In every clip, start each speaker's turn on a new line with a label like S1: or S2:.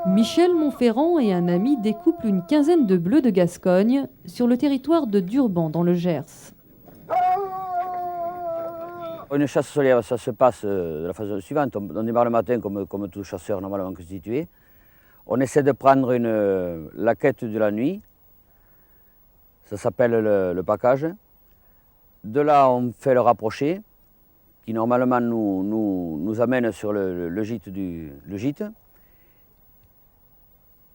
S1: Michel Monferrand et un ami découplent une quinzaine de bleus de Gascogne sur le territoire de Durban, dans le Gers.
S2: Une chasse sur lièvre, ça se passe de la façon suivante. On démarre le matin comme tout chasseur normalement constitué. On essaie de prendre la quête de la nuit. Ça s'appelle le package. De là, on fait le rapproché, qui normalement nous amène sur le gîte.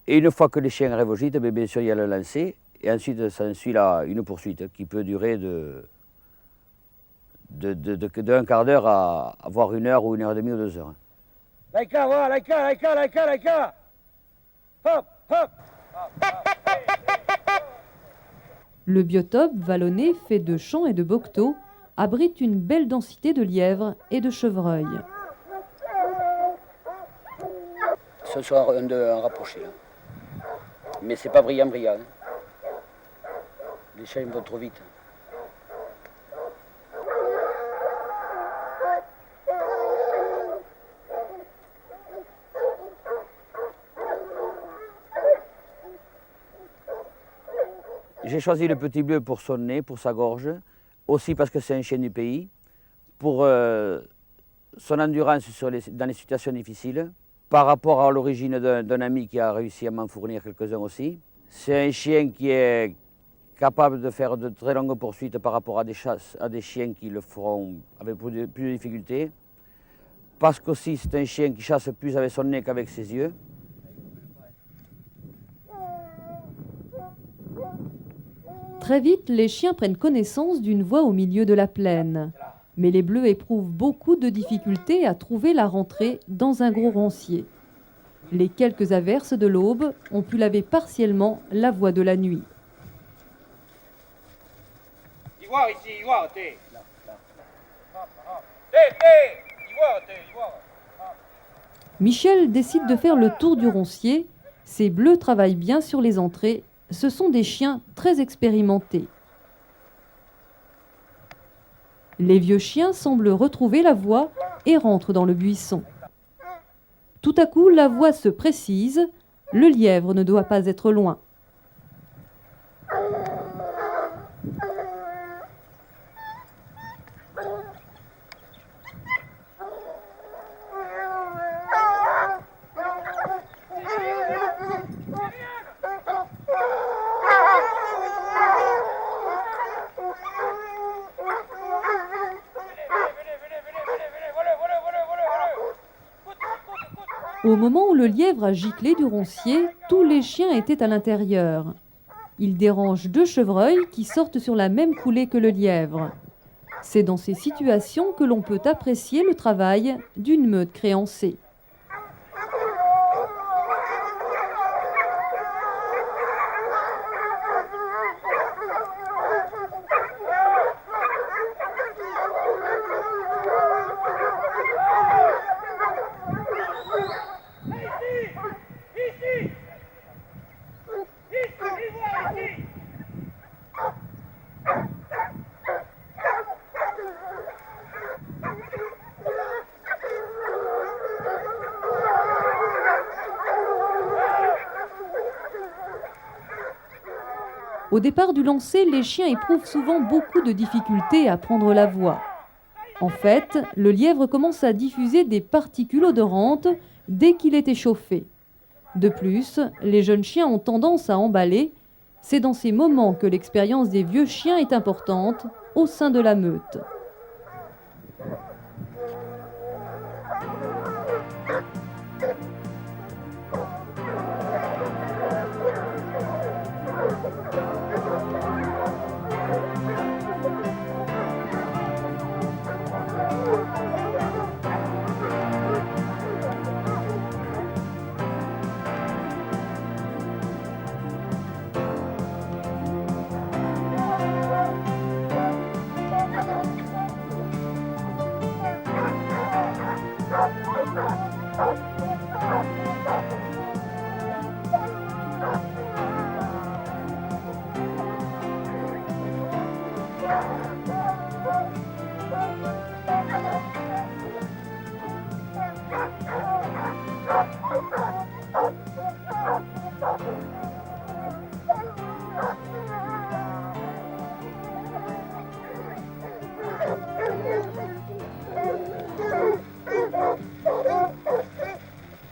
S2: Et une fois que les chiens arrivent au gîte, bien sûr, il y a le lancer. Et ensuite, s'ensuit une poursuite qui peut durer d'un quart d'heure à voire 1 heure ou 1 heure et demie ou 2 heures.
S3: Laïka, voilà, Laïka. Hop, hop.
S1: Le biotope vallonné, fait de champs et de bocteaux, abrite une belle densité de lièvres et de chevreuils.
S2: Ce sera un rapproché. Là. Mais c'est pas brillant. Hein. Les chiens vont trop vite. J'ai choisi le petit bleu pour son nez, pour sa gorge, aussi parce que c'est un chien du pays, pour son endurance dans les situations difficiles, par rapport à l'origine d'un ami qui a réussi à m'en fournir quelques-uns aussi. C'est un chien qui est capable de faire de très longues poursuites par rapport à des chiens qui le feront avec plus de difficultés, parce qu'aussi c'est un chien qui chasse plus avec son nez qu'avec ses yeux.
S1: Très vite, les chiens prennent connaissance d'une voie au milieu de la plaine. Mais les bleus éprouvent beaucoup de difficultés à trouver la rentrée dans un gros roncier. Les quelques averses de l'aube ont pu laver partiellement la voie de la nuit.
S3: Ivoire ici, Ivoire, t'es. Ivoire.
S1: Michel décide de faire le tour du roncier. Ces bleus travaillent bien sur les entrées. Ce sont des chiens très expérimentés. Les vieux chiens semblent retrouver la voie et rentrent dans le buisson. Tout à coup, la voie se précise. Le lièvre ne doit pas être loin. Au moment où le lièvre a giclé du roncier, tous les chiens étaient à l'intérieur. Il dérange 2 chevreuils qui sortent sur la même coulée que le lièvre. C'est dans ces situations que l'on peut apprécier le travail d'une meute créancée. Au départ du lancer, les chiens éprouvent souvent beaucoup de difficultés à prendre la voie. En fait, le lièvre commence à diffuser des particules odorantes dès qu'il est échauffé. De plus, les jeunes chiens ont tendance à emballer. C'est dans ces moments que l'expérience des vieux chiens est importante au sein de la meute.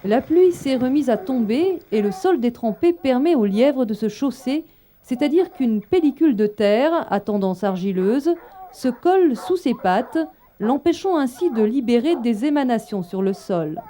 S1: La pluie s'est remise à tomber et le sol détrempé permet au lièvre de se chausser, c'est-à-dire qu'une pellicule de terre, à tendance argileuse, se colle sous ses pattes, l'empêchant ainsi de libérer des émanations sur le sol.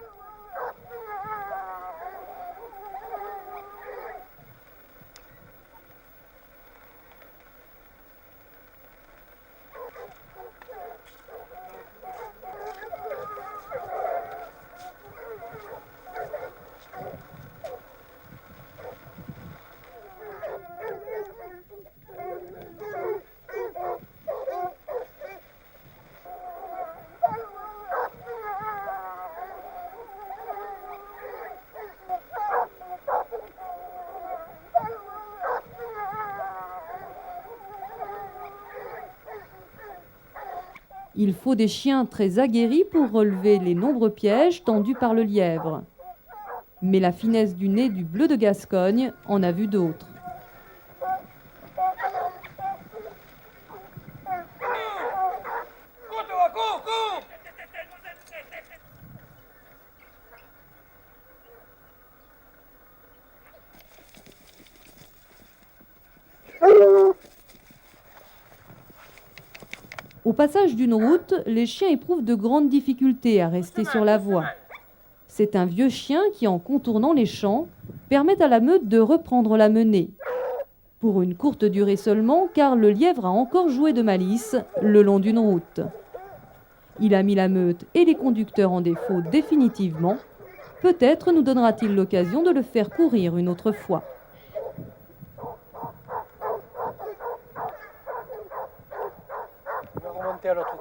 S1: Il faut des chiens très aguerris pour relever les nombreux pièges tendus par le lièvre. Mais la finesse du nez du bleu de Gascogne en a vu d'autres. Au passage d'une route, les chiens éprouvent de grandes difficultés à rester sur la voie. C'est un vieux chien qui, en contournant les champs, permet à la meute de reprendre la menée. Pour une courte durée seulement, car le lièvre a encore joué de malice le long d'une route. Il a mis la meute et les conducteurs en défaut définitivement. Peut-être nous donnera-t-il l'occasion de le faire courir une autre fois.
S3: Remonter à l'autre.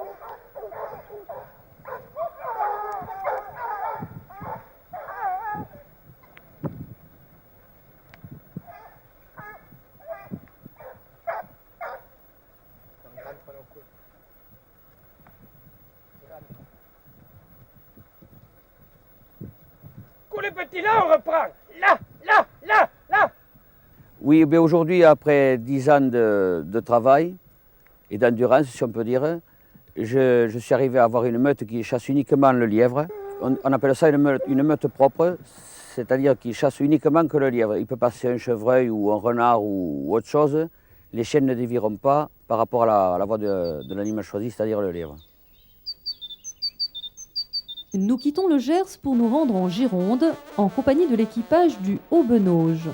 S3: Les petits là, on reprend. Là.
S2: Oui, mais aujourd'hui, après 10 ans de travail et d'endurance, si on peut dire, je suis arrivé à avoir une meute qui chasse uniquement le lièvre. On appelle ça une meute propre, c'est-à-dire qu'il chasse uniquement que le lièvre. Il peut passer un chevreuil ou un renard ou autre chose. Les chiens ne dévieront pas par rapport à la voie de l'animal choisi, c'est-à-dire le lièvre.
S1: Nous quittons le Gers pour nous rendre en Gironde, en compagnie de l'équipage du Haut-Benauge.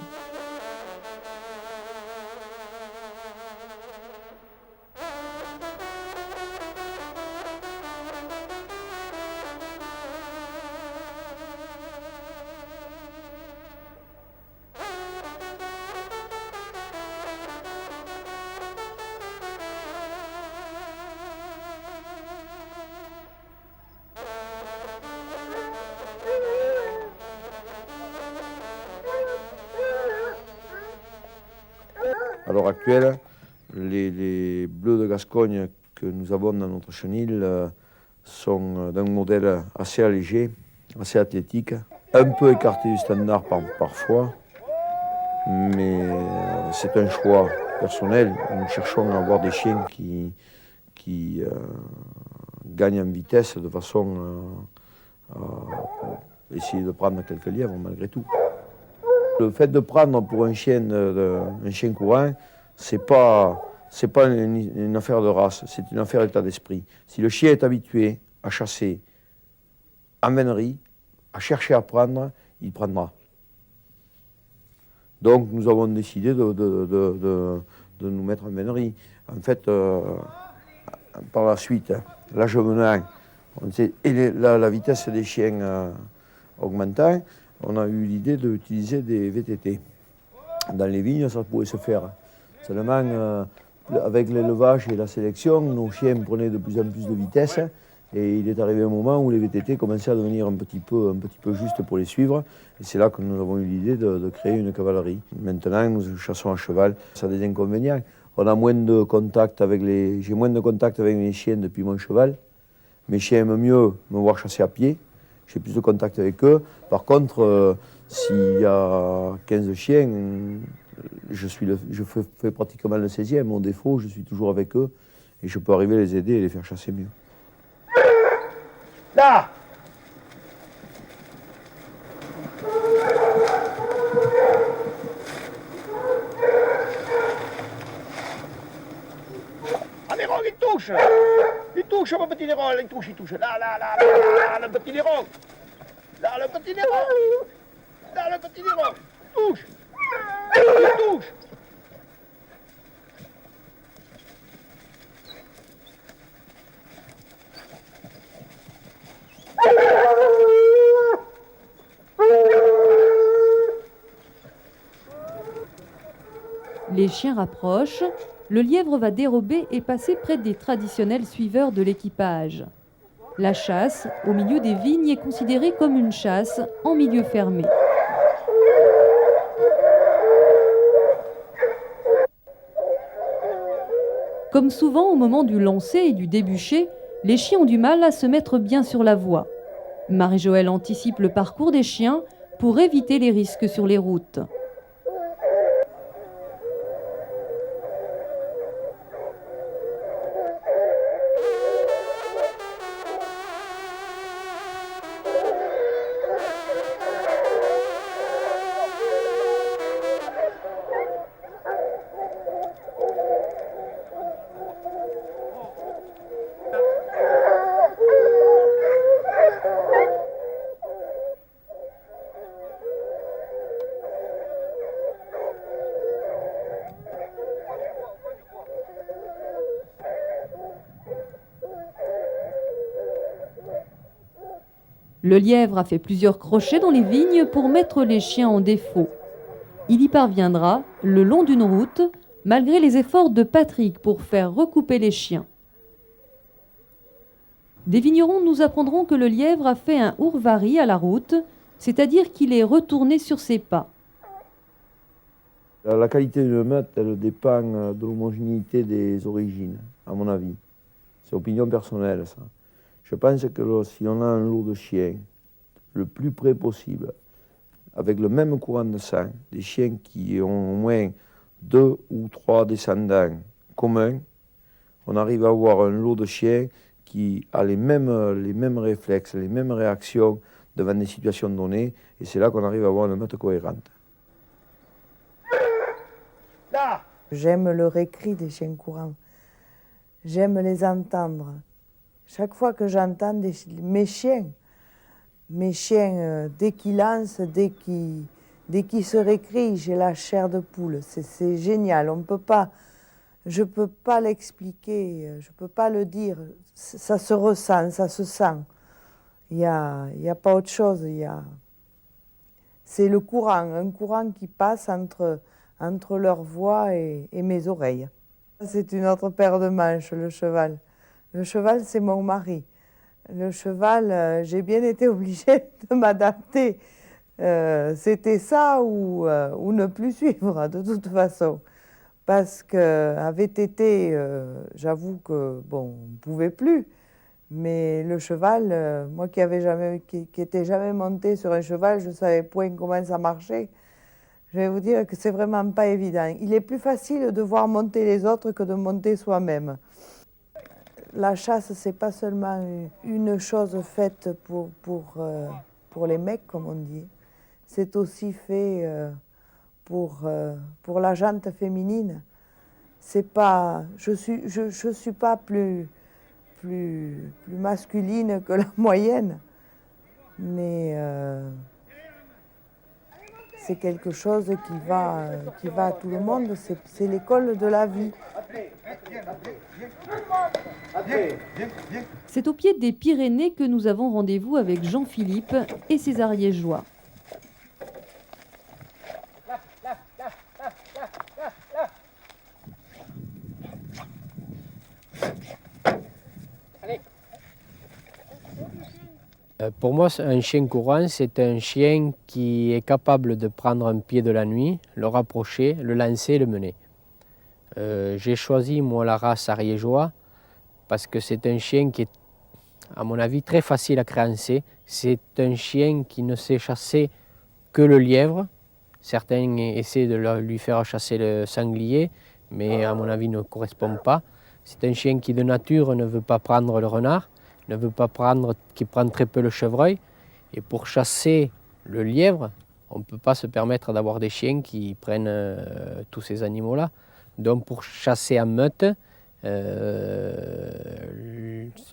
S4: À l'heure actuelle, les bleus de Gascogne que nous avons dans notre chenil sont d'un modèle assez allégé, assez athlétique, un peu écarté du standard parfois, mais c'est un choix personnel. Nous cherchons à avoir des chiens qui gagnent en vitesse de façon à essayer de prendre quelques lièvres malgré tout. Le fait de prendre pour un chien courant, c'est pas une affaire de race, c'est une affaire d'état d'esprit. Si le chien est habitué à chasser en vénerie, à chercher à prendre, il prendra. Donc nous avons décidé de nous mettre en vénerie. En fait, par la suite, l'âge menant, et la vitesse des chiens augmentant, on a eu l'idée d'utiliser des VTT. Dans les vignes, ça pouvait se faire. Seulement, avec l'élevage et la sélection, nos chiens prenaient de plus en plus de vitesse. Et il est arrivé un moment où les VTT commençaient à devenir un petit peu juste pour les suivre. Et c'est là que nous avons eu l'idée de créer une cavalerie. Maintenant, nous chassons à cheval. Ça a des inconvénients. On a moins de contact j'ai moins de contact avec mes chiens depuis mon cheval. Mes chiens aiment mieux me voir chasser à pied. J'ai plus de contact avec eux. Par contre, s'il y a 15 chiens, je fais pratiquement le 16e. Mon défaut, je suis toujours avec eux. Et je peux arriver à les aider et les faire chasser mieux.
S3: Là. touche, mon petit Néron, il touche, il touche. Là, là, là, là, là, là, le petit Néron. Là, le petit Néron. Là, le petit Néron. Touche. Il touche.
S1: Les chiens rapprochent, le lièvre va dérober et passer près des traditionnels suiveurs de l'équipage. La chasse, au milieu des vignes, est considérée comme une chasse en milieu fermé. Comme souvent au moment du lancer et du débûcher, les chiens ont du mal à se mettre bien sur la voie. Marie-Joëlle anticipe le parcours des chiens pour éviter les risques sur les routes. Le lièvre a fait plusieurs crochets dans les vignes pour mettre les chiens en défaut. Il y parviendra le long d'une route, malgré les efforts de Patrick pour faire recouper les chiens. Des vignerons nous apprendront que le lièvre a fait un ourvari à la route, c'est-à-dire qu'il est retourné sur ses pas.
S4: La qualité d'une meute, elle dépend de l'homogénéité des origines, à mon avis. C'est opinion personnelle, ça. Je pense que si on a un lot de chiens le plus près possible, avec le même courant de sang, des chiens qui ont au moins 2 ou 3 descendants communs, on arrive à avoir un lot de chiens qui a les mêmes réflexes, les mêmes réactions devant des situations données, et c'est là qu'on arrive à avoir une meute cohérente.
S5: J'aime le récrit des chiens courants. J'aime les entendre. Chaque fois que j'entends mes chiens, dès qu'ils lancent, dès qu'ils se récrient, j'ai la chair de poule. C'est génial. Je ne peux pas l'expliquer, je ne peux pas le dire. Ça se ressent, ça se sent. Il y a pas autre chose. C'est le courant, un courant qui passe entre leur voix et mes oreilles. C'est une autre paire de manches, le cheval. Le cheval, c'est mon mari. Le cheval, j'ai bien été obligée de m'adapter. C'était ça ou ne plus suivre, de toute façon. Parce qu'à VTT, j'avoue que, bon, on ne pouvait plus. Mais le cheval, moi qui n'étais jamais montée sur un cheval, je ne savais point comment ça marchait. Je vais vous dire que c'est vraiment pas évident. Il est plus facile de voir monter les autres que de monter soi-même. La chasse, c'est pas seulement une chose faite pour les mecs, comme on dit. C'est aussi fait pour la gente féminine. C'est pas, je suis pas plus masculine que la moyenne, mais c'est quelque chose qui va à tout le monde. C'est l'école de la vie.
S1: C'est au pied des Pyrénées que nous avons rendez-vous avec Jean-Philippe et ses ariégeois.
S6: Pour moi, un chien courant, c'est un chien qui est capable de prendre un pied de la nuit, le rapprocher, le lancer et le mener. J'ai choisi, moi, la race ariégeois parce que c'est un chien qui est, à mon avis, très facile à créancer. C'est un chien qui ne sait chasser que le lièvre. Certains essaient de lui faire chasser le sanglier, mais à mon avis, ne correspond pas. C'est un chien qui, de nature, ne veut pas prendre le renard, qui prend très peu le chevreuil. Et pour chasser le lièvre, on ne peut pas se permettre d'avoir des chiens qui prennent tous ces animaux-là. Donc pour chasser en meute,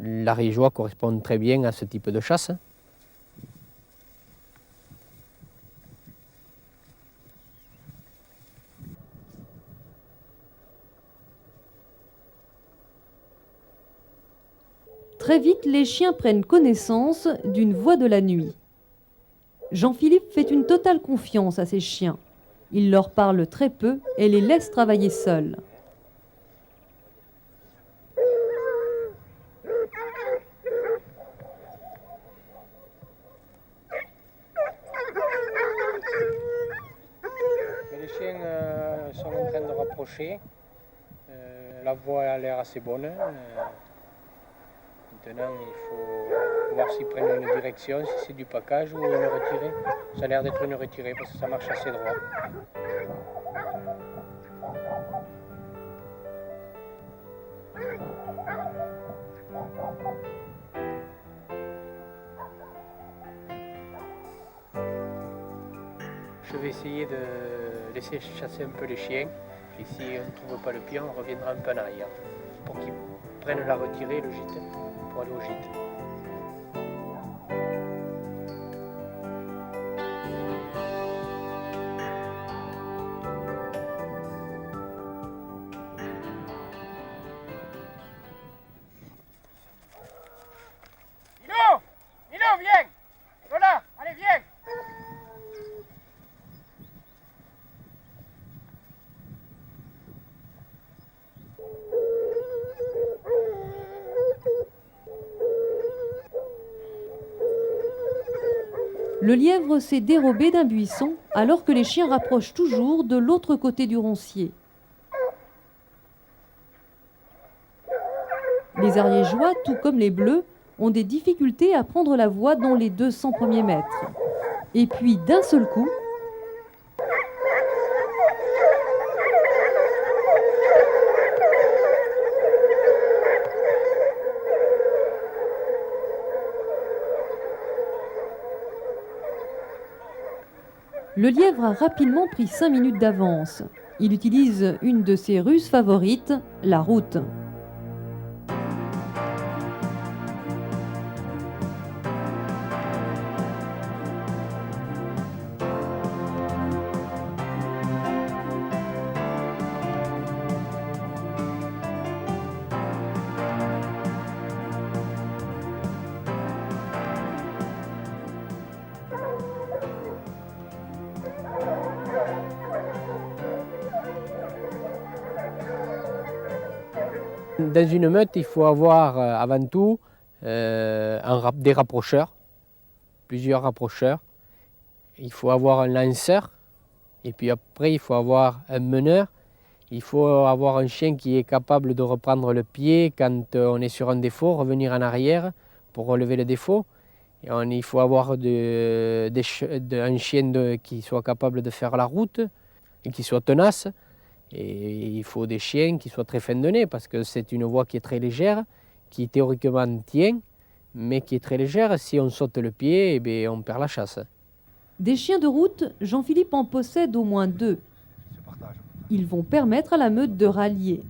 S6: l'ariégeois correspond très bien à ce type de chasse.
S1: Très vite, les chiens prennent connaissance d'une voix de la nuit. Jean-Philippe fait une totale confiance à ses chiens. Il leur parle très peu et les laisse travailler seuls.
S6: Les chiens sont en train de rapprocher. La voie a l'air assez bonne. Maintenant, il faut voir s'ils prennent une direction, si c'est du package ou une retirée. Ça a l'air d'être une retirée parce que ça marche assez droit. Je vais essayer de laisser chasser un peu les chiens. Et si on ne trouve pas le pied, on reviendra un peu en arrière pour qu'ils prennent la retirée et le gîte, pour aller au gîte.
S3: Nino, viens. Lola, allez, viens.
S1: Le lièvre s'est dérobé d'un buisson alors que les chiens rapprochent toujours de l'autre côté du roncier. Les ariégeois, tout comme les bleus, ont des difficultés à prendre la voie dans les 200 premiers mètres. Et puis, d'un seul coup, le lièvre a rapidement pris 5 minutes d'avance. Il utilise une de ses ruses favorites, la route.
S6: Dans une meute, il faut avoir avant tout des rapprocheurs, plusieurs rapprocheurs. Il faut avoir un lanceur et puis après il faut avoir un meneur. Il faut avoir un chien qui est capable de reprendre le pied quand on est sur un défaut, revenir en arrière pour relever le défaut. Et il faut avoir un chien qui soit capable de faire la route et qui soit tenace. Et il faut des chiens qui soient très fin de nez parce que c'est une voie qui est très légère, qui théoriquement tient, mais qui est très légère. Si on saute le pied, eh bien, on perd la chasse.
S1: Des chiens de route, Jean-Philippe en possède au moins 2. Ils vont permettre à la meute de rallier.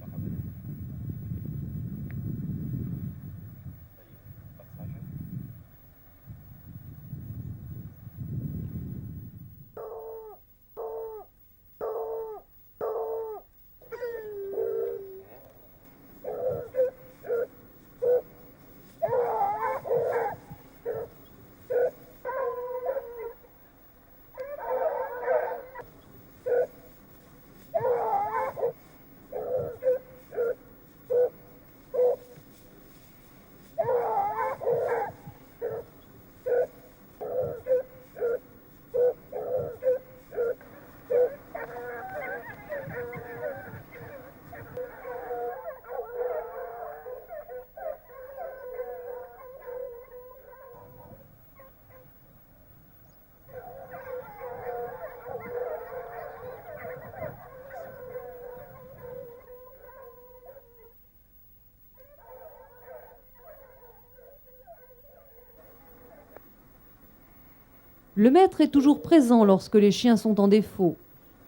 S1: Le maître est toujours présent lorsque les chiens sont en défaut.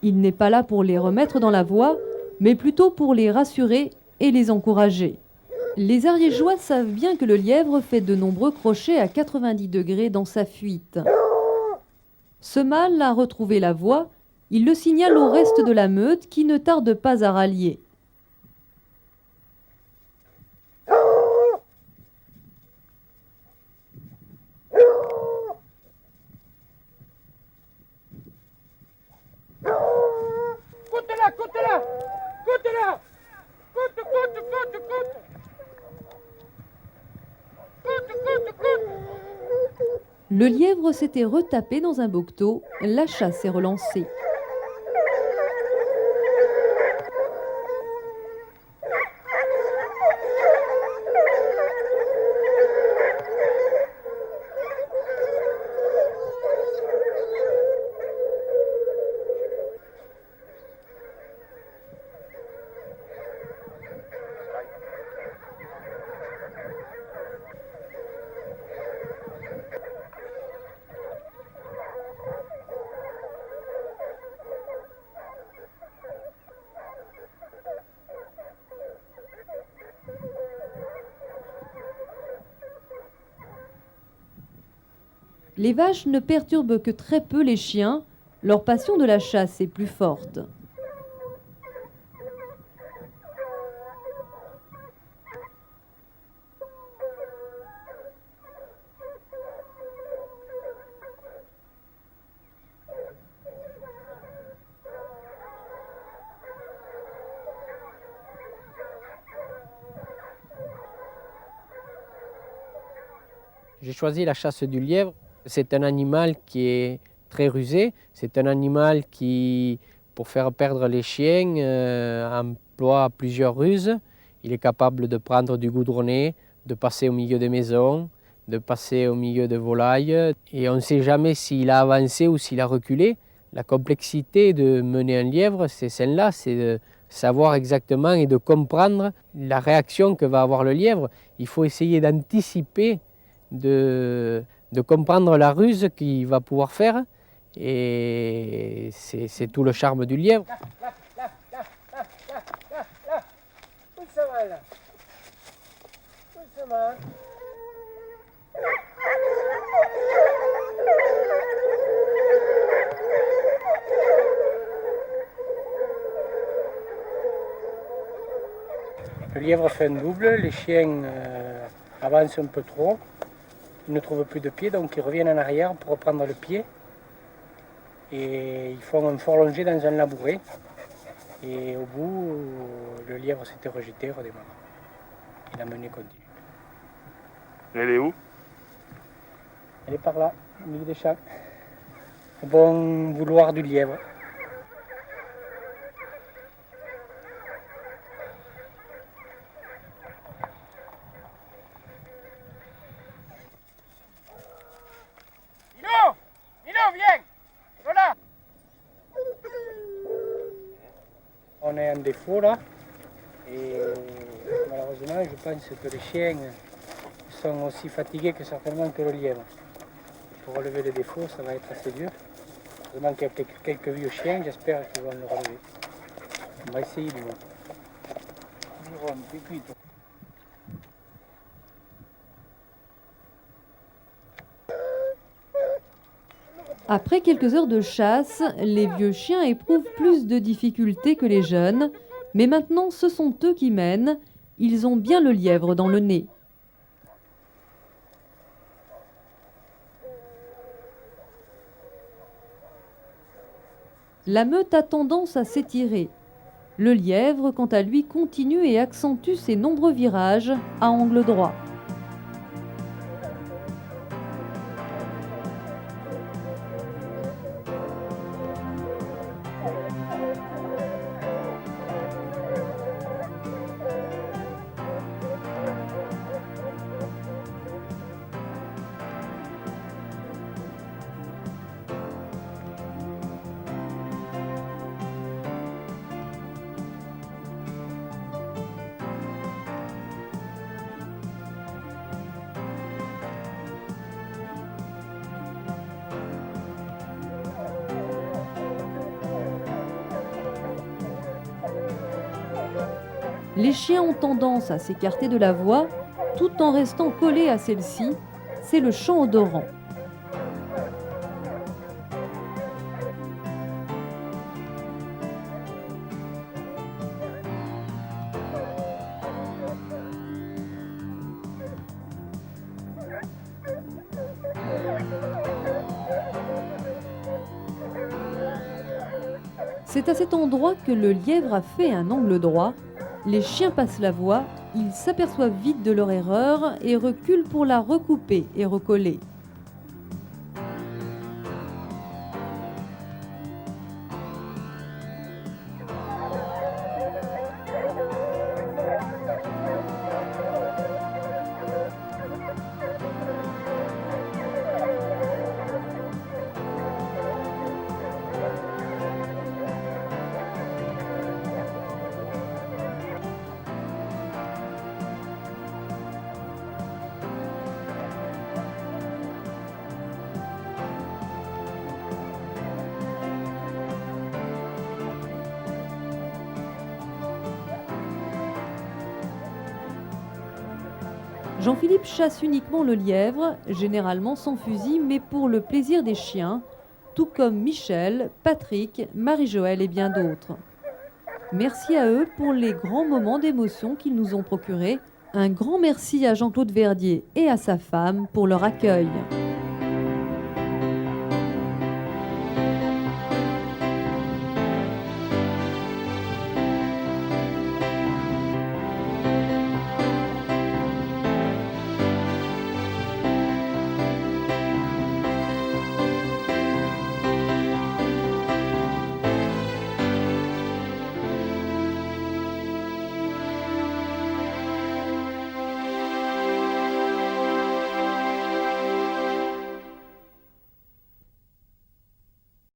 S1: Il n'est pas là pour les remettre dans la voie, mais plutôt pour les rassurer et les encourager. Les ariégeois savent bien que le lièvre fait de nombreux crochets à 90 degrés dans sa fuite. Ce mâle a retrouvé la voie, il le signale au reste de la meute qui ne tarde pas à rallier.
S3: Côte-la, côte-la, côte-la, côte, côte, côte, côte. Côte, côte, côte.
S1: Le lièvre s'était retapé dans un bocteau, la chasse est relancée. Les vaches ne perturbent que très peu les chiens, leur passion de la chasse est plus forte.
S6: J'ai choisi la chasse du lièvre. C'est un animal qui est très rusé. C'est un animal qui, pour faire perdre les chiens, emploie plusieurs ruses. Il est capable de prendre du goudronné, de passer au milieu des maisons, de passer au milieu de volailles. Et on ne sait jamais s'il a avancé ou s'il a reculé. La complexité de mener un lièvre, c'est celle-là, c'est de savoir exactement et de comprendre la réaction que va avoir le lièvre. Il faut essayer d'anticiper, de comprendre la ruse qu'il va pouvoir faire, et c'est tout le charme du lièvre.
S3: Doucement, là. Doucement.
S6: Le lièvre fait un double, les chiens avancent un peu trop, ils ne trouvent plus de pied, donc ils reviennent en arrière pour reprendre le pied. Et ils font un fort longé dans un labouret. Et au bout, le lièvre s'était rejeté, redémarre. Et la menée continue.
S7: Elle est où?
S6: Elle est par là, au milieu des champs. Au bon vouloir du lièvre.
S3: Nino, viens. Voilà.
S6: On est en défaut là. Et malheureusement, je pense que les chiens sont aussi fatigués que certainement que le lièvre. Pour relever les défauts, ça va être assez dur. Heureusement qu'il y a quelques vieux chiens, j'espère qu'ils vont le relever. On va essayer du moins.
S1: Après quelques heures de chasse, les vieux chiens éprouvent plus de difficultés que les jeunes, mais maintenant ce sont eux qui mènent, ils ont bien le lièvre dans le nez. La meute a tendance à s'étirer. Le lièvre, quant à lui, continue et accentue ses nombreux virages à angle droit. Les chiens ont tendance à s'écarter de la voie tout en restant collés à celle-ci. C'est le chant odorant. C'est à cet endroit que le lièvre a fait un angle droit. Les chiens passent la voie, ils s'aperçoivent vite de leur erreur et reculent pour la recouper et recoller. Jean-Philippe chasse uniquement le lièvre, généralement sans fusil, mais pour le plaisir des chiens, tout comme Michel, Patrick, Marie-Joëlle et bien d'autres. Merci à eux pour les grands moments d'émotion qu'ils nous ont procurés. Un grand merci à Jean-Claude Verdier et à sa femme pour leur accueil.